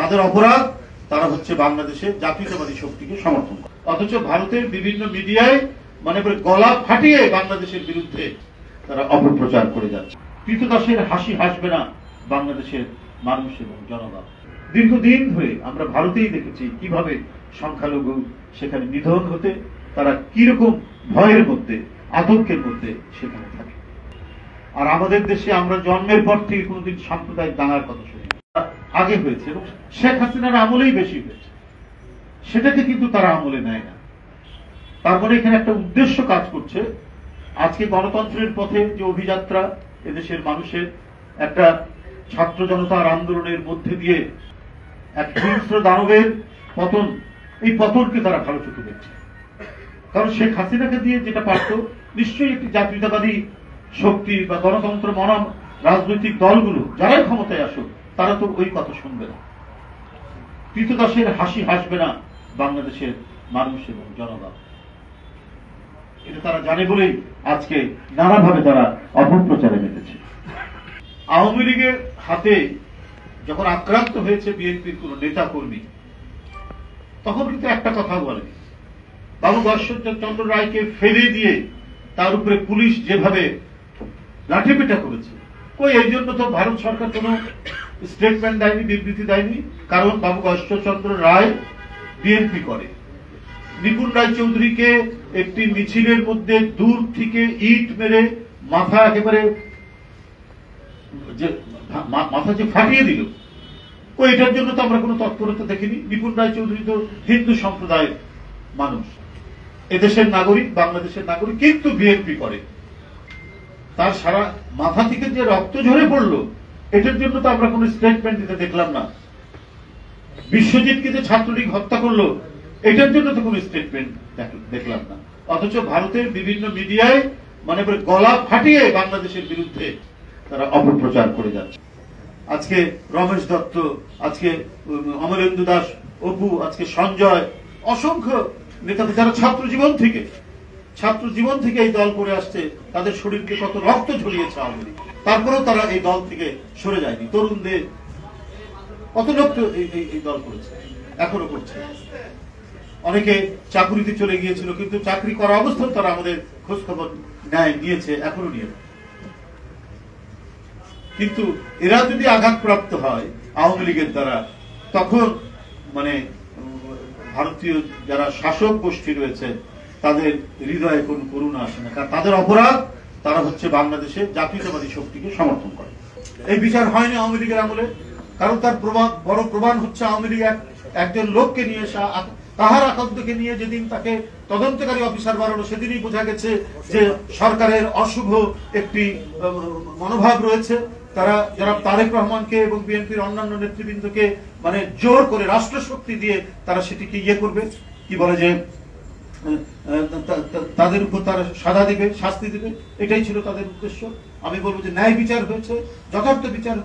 তাদের অপরাধ তারা হচ্ছে বাংলাদেশের জাতীয়তাবাদী শক্তিকে সমর্থন করে। অথচ ভারতের বিভিন্ন মিডিয়ায় মানে গলা ফাটিয়ে বাংলাদেশের বিরুদ্ধে তারা অপপ্রচার করে যাচ্ছে। কৃতদাসের হাসি হাসবে না বাংলাদেশের মানুষ এবং জনগণ। দীর্ঘদিন ধরে আমরা ভারতেই দেখেছি কিভাবে সংখ্যালঘু সেখানে নিধন হতে তারা কিরকম ভয়ের মধ্যে আতঙ্কের মধ্যে সেখানে থাকে। আর আমাদের দেশে আমরা জন্মের পর থেকে কোনোদিন সাম্প্রদায়িক দাঙ্গার কথা শুনি আগে হয়েছে এবং শেখ হাসিনার আমলেই বেশি হয়েছে, সেটাকে কিন্তু তারা আমলে নেয় না। তারপরে এখানে একটা উদ্দেশ্য কাজ করছে। আজকে গণতন্ত্রের পথে যে অভিযাত্রা এদেশের মানুষের একটা ছাত্র জনতার আন্দোলনের মধ্যে দিয়ে এক হিংস্র দানবের পতন, এই পতনকে তারা ভালো চোখে দেখছে। কারণ শেখ হাসিনাকে দিয়ে যেটা পারত, নিশ্চয়ই একটি জাতীয়তাবাদী শক্তি বা গণতন্ত্র মনম রাজনৈতিক দলগুলো যারাই ক্ষমতায় আসুক তারা তো ওই কথা শুনবে না। কৃতদাসের হাসি হাসবে না বাংলাদেশের মানুষ এবং জনগণ। এটা তারা জানে বলেই আজকে নানাভাবে তারা অপপ্রচারে মেতেছে। আওয়ামী লীগের হাতে যখন আক্রান্ত হয়েছে বিএনপির কোন নেতা কর্মী, তখন কিন্তু একটা কথা বলেনি। বাবু গয়েশ্বরচন্দ্র রায়কে ফেলে দিয়ে তার উপরে পুলিশ যেভাবে লাঠিপেটা করেছে, কই এই জন্য তো ভারত সরকার কোন স্টেটমেন্ট দেয়নি, বিবৃতি দেয়নি। কারণ বাবু গয়েশ্বরচন্দ্র রায় বিএনপি করে। নিপুণ রায়চৌধুরীকে একটি মিছিলের মধ্যে দূর থেকে ইট মেরে মাথা একেবারে মাথা যে ফাটিয়ে দিল, এটার জন্য তো আমরা কোনো তৎপরতা দেখিনি। নিপুণ রায়চৌধুরী তো হিন্দু সম্প্রদায়ের মানুষ, এদেশের নাগরিক, বাংলাদেশের নাগরিক, কিন্তু বিএনপি করে। তার সারা মাথা থেকে যে রক্ত ঝরে পড়লো, এটার জন্য তো আমরা কোনো স্টেটমেন্ট দিতে দেখলাম না। বিশ্বজিৎকে যে ছাত্রলীগ হত্যা করলো, এটার জন্য তো কোনো স্টেটমেন্ট দেখলাম না। অথচ ভারতের বিভিন্ন মিডিয়ায় মানে গলা ফাটিয়ে বাংলাদেশের বিরুদ্ধে তারা অপপ্রচার করে যাচ্ছে। আজকে রমেশ দত্ত, আজকে অমলেন্দু দাস, অপু, আজকে সঞ্জয়, অসংখ্য নেতা যারা ছাত্র জীবন থেকে এই দল করে আসছে, তাদের শরীরকে কত রক্ত ঝরিয়েছে আওয়ামী লীগ, তারপরেও তারা এই দল থেকে সরে যায়নি। তরুণদের কত লোক এই দল করেছে, এখনো করছে। অনেকে চাকরিতে চলে গিয়েছিল, কিন্তু চাকরি করা অবস্থায় তারা আমাদের খোঁজ খবর নিয়েছে, এখনো নিয়ে। কিন্তু এরা যদি আঘাতপ্রাপ্ত হয় আওয়ামী লীগের দ্বারা, তখন মানে ভারতীয় যারা শাসক গোষ্ঠী রয়েছে তাদের হৃদয়ে কোন করুণা আসে না। কারণ তাদের অপরাধ তারা হচ্ছে বাংলাদেশের জাতীয়তাবাদী শক্তিকে সমর্থন করে। এই বিচার হয়নি আওয়ামী লীগের আমলে, কারণ তার বড় প্রমাণ হচ্ছে আওয়ামী লীগ একজন লোককে নিয়ে, তাহার আকান্তকে নিয়ে যেদিন তাকে তদন্তকারী অফিসার বানানো, সেদিনই বোঝা গেছে যে সরকারের অশুভ একটি মনোভাব রয়েছে। তারা যারা তারেক রহমানকে এবং বিএনপির অন্যান্য নেতৃবৃন্দকে মানে জোর করে রাষ্ট্রশক্তি দিয়ে তারা সেটিকে করবে, কি বলে যে তাদের উপর তারা সাজা দিবে, শাস্তি দিবে, এটাই ছিল তাদের উদ্দেশ্য। আমি বলবো যে ন্যায় বিচার হয়েছে, যথার্থ বিচার।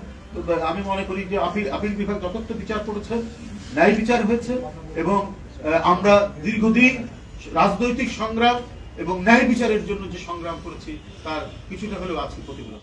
আমি মনে করি যে আপিল বিভাগ যথার্থ বিচার করেছে, ন্যায় বিচার হয়েছে। এবং আমরা দীর্ঘদিন রাজনৈতিক সংগ্রাম এবং ন্যায় বিচারের জন্য যে সংগ্রাম করেছি, তার কিছুটা হলেও আজকে প্রতিফলন।